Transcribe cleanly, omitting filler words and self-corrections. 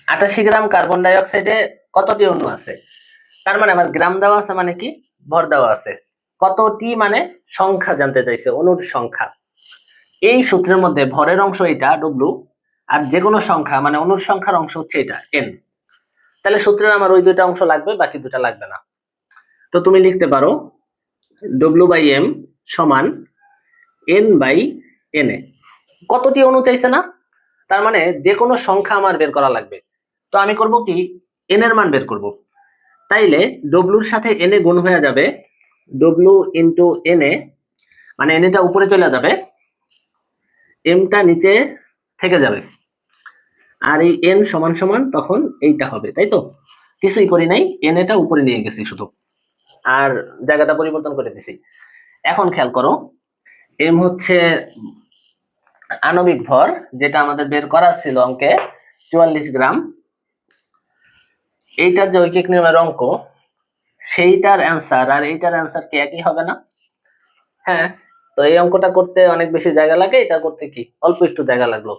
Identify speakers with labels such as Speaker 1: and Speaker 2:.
Speaker 1: 88 গ্রাম carbon die অক্সাইডে কতটি অণু আছে? তার মানে আমার গ্রাম দেওয়া আছে মানে কি ভর দেওয়া আছে, কতটি মানে সংখ্যা জানতে চাইছে, অণুর সংখ্যা। এই সূত্রের মধ্যে ভরের অংশ এটা ডব্লু, আর যে কোনো সংখ্যা মানে অণুর সংখ্যার অংশ হচ্ছে এটা এন। তাহলে সূত্রের আমার ওই দুইটা অংশ লাগবে, বাকি দুটা লাগবে না। তো তুমি লিখতে পারো ডব্লু বাই এম সমান এন বাই এন এ। কতটি অণু চাইছে না, তার মানে যে কোনো সংখ্যা আমার বের করা লাগবে। তো আমি করব কি, এন এর মান বের করব। তাইলে ডব্লুর সাথে এন এ গুণ হয়ে যাবে ডব্লু ইন্টু এন এ, মানে এন এটা উপরে চলে যাবে, এমটা নিচে থেকে যাবে, আর এই এন সমান সমান তখন এইটা হবে, তাই তো? কিছুই করি নাই, এন এটা উপরে নিয়ে গেছি শুধু, আর জায়গাটা পরিবর্তন করে দিছি। এখন খেয়াল করো, এম হচ্ছে আণবিক ভর, যেটা আমাদের বের করা ছিল অঙ্কে 44 গ্রাম। এইটার যে ঐকিক নিয়মের অঙ্ক, সেইটার অ্যান্সার আর এইটার অ্যান্সার কি একই হবে না? হ্যাঁ। তো এই অঙ্কটা করতে অনেক বেশি জায়গা লাগে, এটা করতে কি অল্প একটু জায়গা লাগলো।